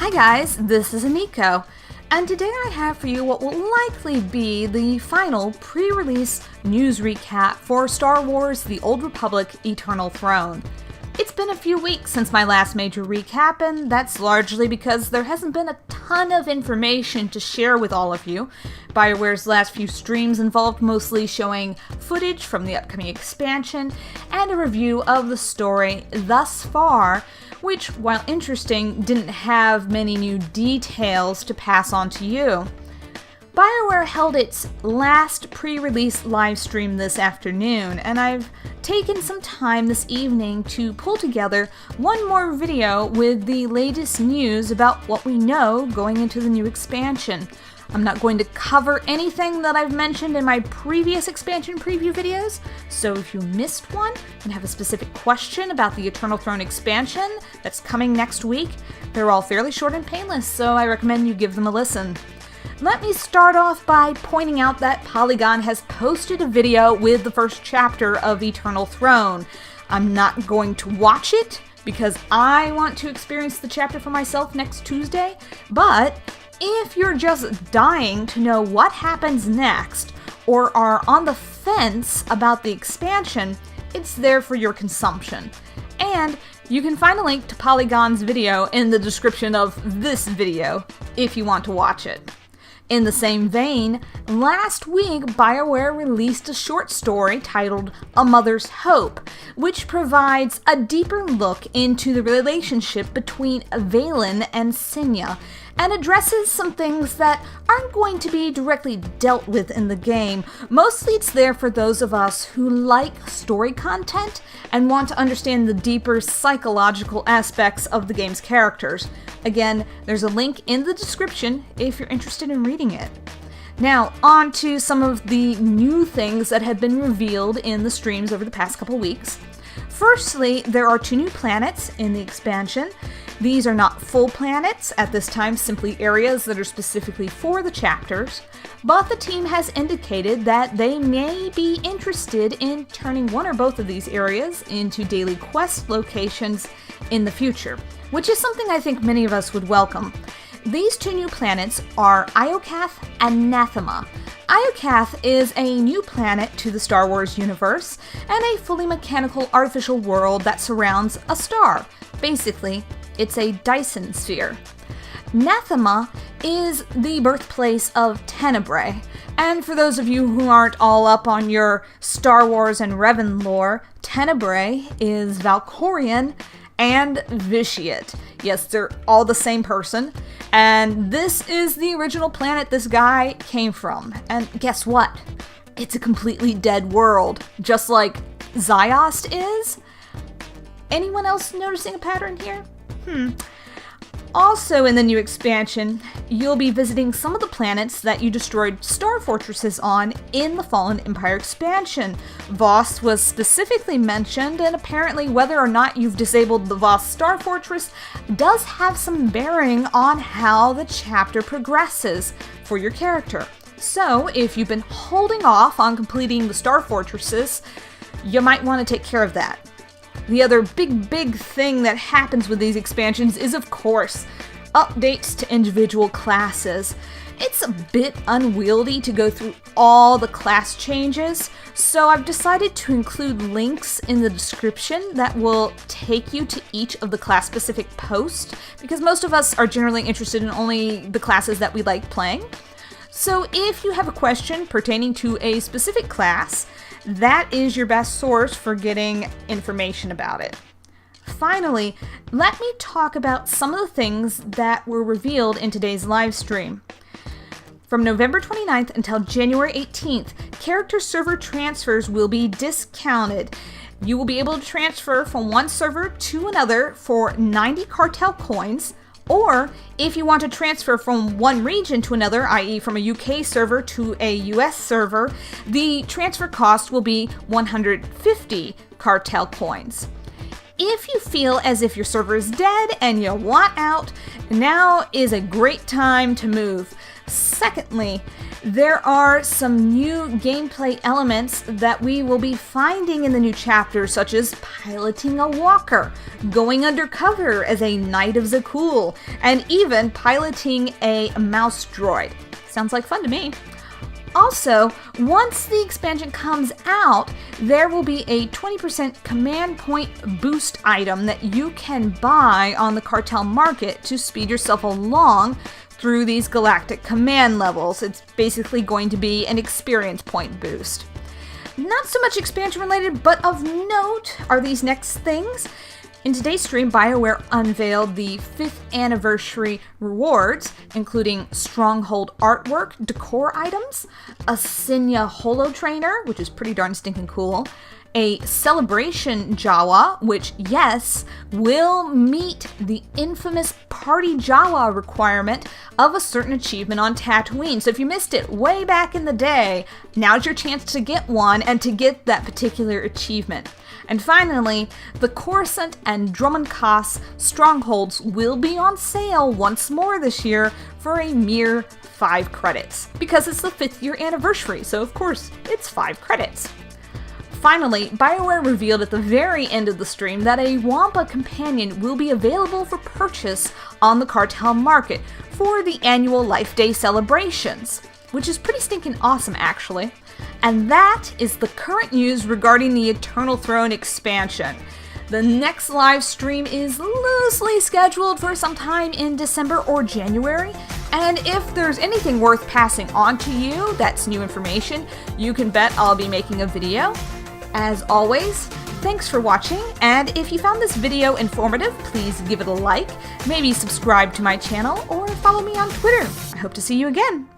Hi guys, this is Aniko, and today I have for you what will likely be the final pre-release news recap for Star Wars The Old Republic Eternal Throne. It's been a few weeks since my last major recap, and that's largely because there hasn't been a ton of information to share with all of you. BioWare's last few streams involved mostly showing footage from the upcoming expansion and a review of the story thus far, which, while interesting, didn't have many new details to pass on to you. BioWare held its last pre-release livestream this afternoon, and I've taken some time this evening to pull together one more video with the latest news about what we know going into the new expansion. I'm not going to cover anything that I've mentioned in my previous expansion preview videos, so if you missed one and have a specific question about the Eternal Throne expansion that's coming next week, they're all fairly short and painless, so I recommend you give them a listen. Let me start off by pointing out that Polygon has posted a video with the first chapter of Eternal Throne. I'm not going to watch it because I want to experience the chapter for myself next Tuesday, but if you're just dying to know what happens next or are on the fence about the expansion, it's there for your consumption. And you can find a link to Polygon's video in the description of this video if you want to watch it. In the same vein, last week BioWare released a short story titled A Mother's Hope, which provides a deeper look into the relationship between Valen and Sinya, and addresses some things that aren't going to be directly dealt with in the game. Mostly it's there for those of us who like story content and want to understand the deeper psychological aspects of the game's characters. Again, there's a link in the description if you're interested in reading it. Now, on to some of the new things that have been revealed in the streams over the past couple weeks. Firstly, there are 2 new planets in the expansion. These are not full planets at this time, simply areas that are specifically for the chapters, but the team has indicated that they may be interested in turning one or both of these areas into daily quest locations in the future, which is something I think many of us would welcome. These 2 new planets are Iokath and Nathema. Iokath is a new planet to the Star Wars universe and a fully mechanical artificial world that surrounds a star. Basically, it's a Dyson sphere. Nathema is the birthplace of Tenebrae, and for those of you who aren't all up on your Star Wars and Revan lore, Tenebrae is Valkorian and Vitiate. Yes, they're all the same person, and this is the original planet this guy came from. And guess what? It's a completely dead world, just like Ziost is. Anyone else noticing a pattern here? Also in the new expansion, you'll be visiting some of the planets that you destroyed star fortresses on in the Fallen Empire expansion. Voss was specifically mentioned, and apparently whether or not you've disabled the Voss star fortress does have some bearing on how the chapter progresses for your character. So if you've been holding off on completing the star fortresses, you might want to take care of that. The other big thing that happens with these expansions is, of course, updates to individual classes. It's a bit unwieldy to go through all the class changes, so I've decided to include links in the description that will take you to each of the class-specific posts, because most of us are generally interested in only the classes that we like playing. So if you have a question pertaining to a specific class, that is your best source for getting information about it. Finally, let me talk about some of the things that were revealed in today's live stream. From November 29th until January 18th, character server transfers will be discounted. You will be able to transfer from one server to another for 90 cartel coins, or if you want to transfer from one region to another, i.e. from a UK server to a US server, the transfer cost will be 150 cartel coins. If you feel as if your server is dead and you want out, now is a great time to move. Secondly, There are some new gameplay elements that we will be finding in the new chapter, such as piloting a walker, going undercover as a Knight of Zakul, and even piloting a mouse droid. Sounds like fun to me. Also, once the expansion comes out, there will be a 20% command point boost item that you can buy on the cartel market to speed yourself along through these galactic command levels. It's basically going to be an experience point boost. Not so much expansion related, but of note are these next things. In today's stream, BioWare unveiled the 5th anniversary rewards, including Stronghold artwork, decor items, a Senya Holo Trainer, which is pretty darn stinking cool, a Celebration Jawa, which, yes, will meet the infamous Party Jawa requirement of a certain achievement on Tatooine. So if you missed it way back in the day, now's your chance to get one and to get that particular achievement. And finally, the Coruscant and Drummond Koss strongholds will be on sale once more this year for a mere 5 credits, because it's the 5th year anniversary, so of course, it's 5 credits. Finally, BioWare revealed at the very end of the stream that a Wampa companion will be available for purchase on the cartel market for the annual Life Day celebrations, which is pretty stinking awesome actually. And that is the current news regarding the Eternal Throne expansion. The next live stream is loosely scheduled for sometime in December or January, and if there's anything worth passing on to you that's new information, you can bet I'll be making a video. As always, thanks for watching, and if you found this video informative, please give it a like, maybe subscribe to my channel, or follow me on Twitter. I hope to see you again.